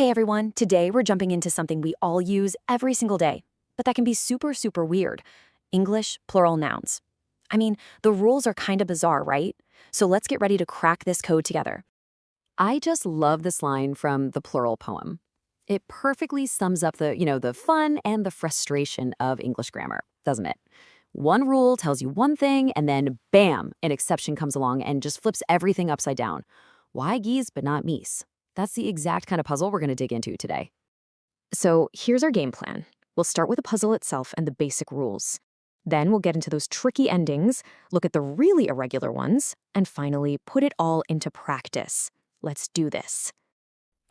Hey everyone, today we're jumping into something we all use every single day, but that can be super, super weird. English plural nouns. I mean, the rules are kind of bizarre, right? So let's get ready to crack this code together. I just love this line from the plural poem. It perfectly sums up the fun and the frustration of English grammar, doesn't it? One rule tells you one thing, and then bam, an exception comes along and just flips everything upside down. Why geese but not meese? That's the exact kind of puzzle we're going to dig into today. So here's our game plan. We'll start with the puzzle itself and the basic rules. Then we'll get into those tricky endings, look at the really irregular ones, and finally put it all into practice. Let's do this.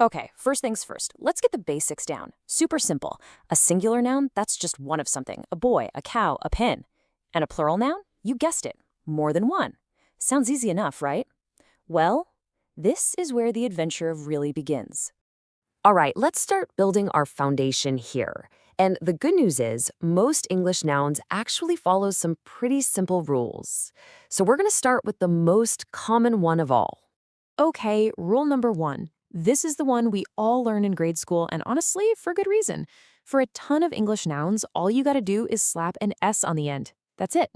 Okay, first things first, let's get the basics down. Super simple. A singular noun, that's just one of something. A boy, a cow, a pen. And a plural noun? You guessed it, more than one. Sounds easy enough, right? Well, this is where the adventure really begins. All right, let's start building our foundation here. And the good news is, most English nouns actually follow some pretty simple rules. So we're going to start with the most common one of all. Okay, rule number one. This is the one we all learn in grade school, and honestly, for good reason. For a ton of English nouns, all you gotta do is slap an S on the end. That's it.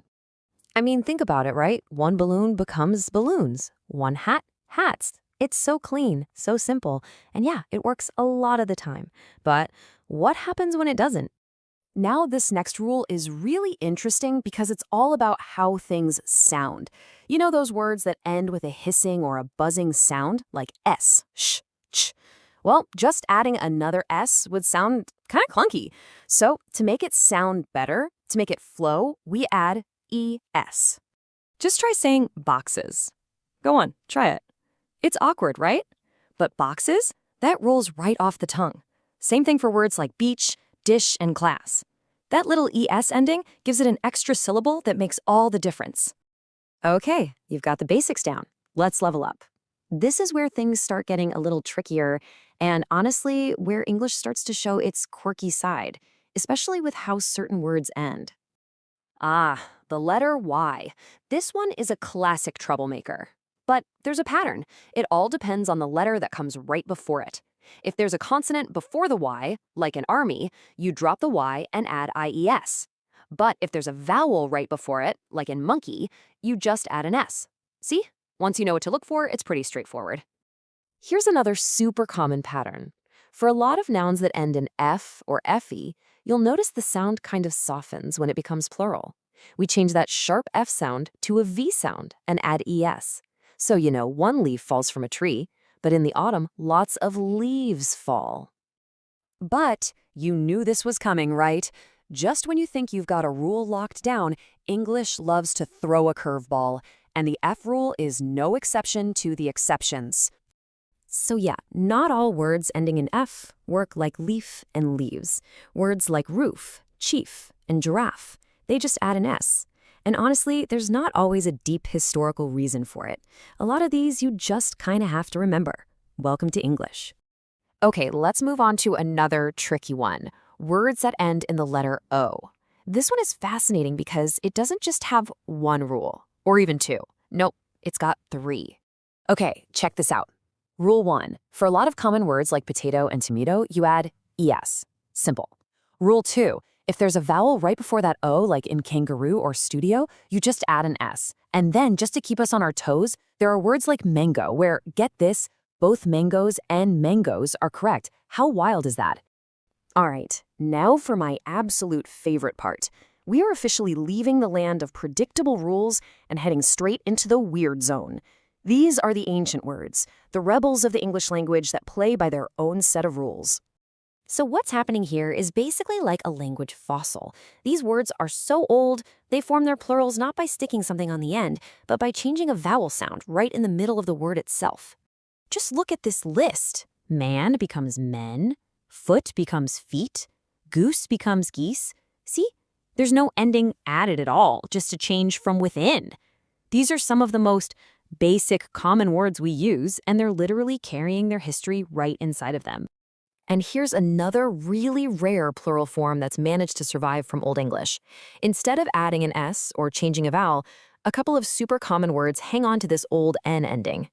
I mean, think about it, right? One balloon becomes balloons. One hat, hats. It's so clean, so simple. And yeah, it works a lot of the time. But what happens when it doesn't? Now this next rule is really interesting because it's all about how things sound. You know those words that end with a hissing or a buzzing sound, like S, sh, ch? Well, just adding another S would sound kind of clunky. So to make it sound better, to make it flow, we add ES. Just try saying boxes. Go on, try it. It's awkward, right? But boxes, that rolls right off the tongue. Same thing for words like beach, dish, and class. That little ES ending gives it an extra syllable that makes all the difference. Okay, you've got the basics down. Let's level up. This is where things start getting a little trickier, and honestly, where English starts to show its quirky side, especially with how certain words end. Ah, the letter Y. This one is a classic troublemaker. But there's a pattern. It all depends on the letter that comes right before it. If there's a consonant before the Y, like in army, you drop the Y and add IES. But if there's a vowel right before it, like in monkey, you just add an S. See? Once you know what to look for, it's pretty straightforward. Here's another super common pattern. For a lot of nouns that end in F or FE, you'll notice the sound kind of softens when it becomes plural. We change that sharp F sound to a V sound and add ES. So one leaf falls from a tree, but in the autumn, lots of leaves fall. But you knew this was coming, right? Just when you think you've got a rule locked down, English loves to throw a curveball, and the F rule is no exception to the exceptions. So yeah, not all words ending in F work like leaf and leaves. Words like roof, chief, and giraffe, they just add an S. And honestly, there's not always a deep historical reason for it. A lot of these you just kind of have to remember. Welcome to English. Okay, let's move on to another tricky one. Words that end in the letter O. This one is fascinating because it doesn't just have one rule, or even two. Nope, it's got three. Okay, check this out. Rule 1. For a lot of common words like potato and tomato, you add ES. Simple. Rule 2. If there's a vowel right before that O, like in kangaroo or studio, you just add an S. And then, just to keep us on our toes, there are words like mango, where, get this, both mangoes and mangoes are correct. How wild is that? All right, now for my absolute favorite part. We are officially leaving the land of predictable rules and heading straight into the weird zone. These are the ancient words, the rebels of the English language that play by their own set of rules. So what's happening here is basically like a language fossil. These words are so old, they form their plurals not by sticking something on the end, but by changing a vowel sound right in the middle of the word itself. Just look at this list. Man becomes men, foot becomes feet, goose becomes geese. See? There's no ending added at all, just a change from within. These are some of the most basic common words we use, and they're literally carrying their history right inside of them. And here's another really rare plural form that's managed to survive from Old English. Instead of adding an S or changing a vowel, a couple of super common words hang on to this old N ending.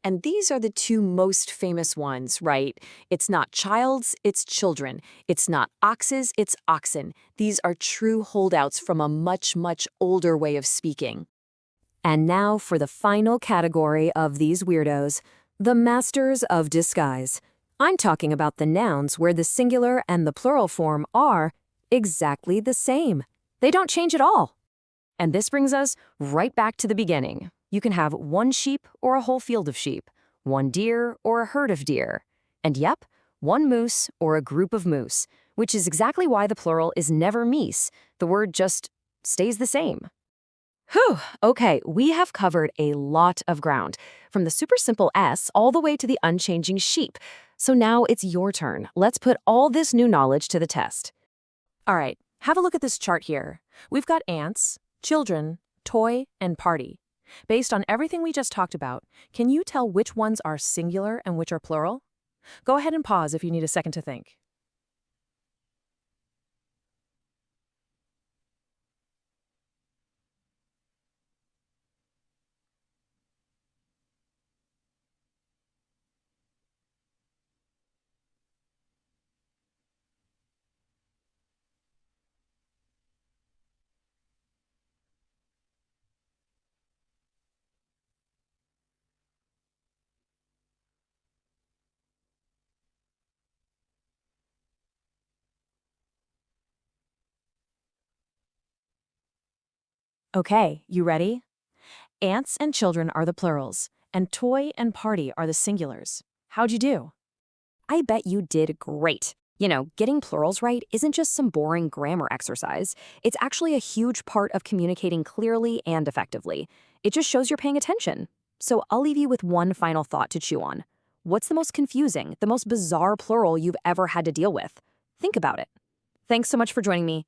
And these are the two most famous ones, right? It's not childs, it's children. It's not oxes, it's oxen. These are true holdouts from a much, much older way of speaking. And now for the final category of these weirdos, the masters of disguise. I'm talking about the nouns where the singular and the plural form are exactly the same. They don't change at all. And this brings us right back to the beginning. You can have one sheep or a whole field of sheep, one deer or a herd of deer, and yep, one moose or a group of moose, which is exactly why the plural is never meese. The word just stays the same. Whew, okay, we have covered a lot of ground, from the super simple S all the way to the unchanging sheep. So now it's your turn. Let's put all this new knowledge to the test. All right, have a look at this chart here. We've got ants, children, toy, and party. Based on everything we just talked about, can you tell which ones are singular and which are plural? Go ahead and pause if you need a second to think. Okay, you ready? Ants and children are the plurals, and toy and party are the singulars. How'd you do? I bet you did great. You know, getting plurals right isn't just some boring grammar exercise. It's actually a huge part of communicating clearly and effectively. It just shows you're paying attention. So I'll leave you with one final thought to chew on. What's the most confusing, the most bizarre plural you've ever had to deal with? Think about it. Thanks so much for joining me.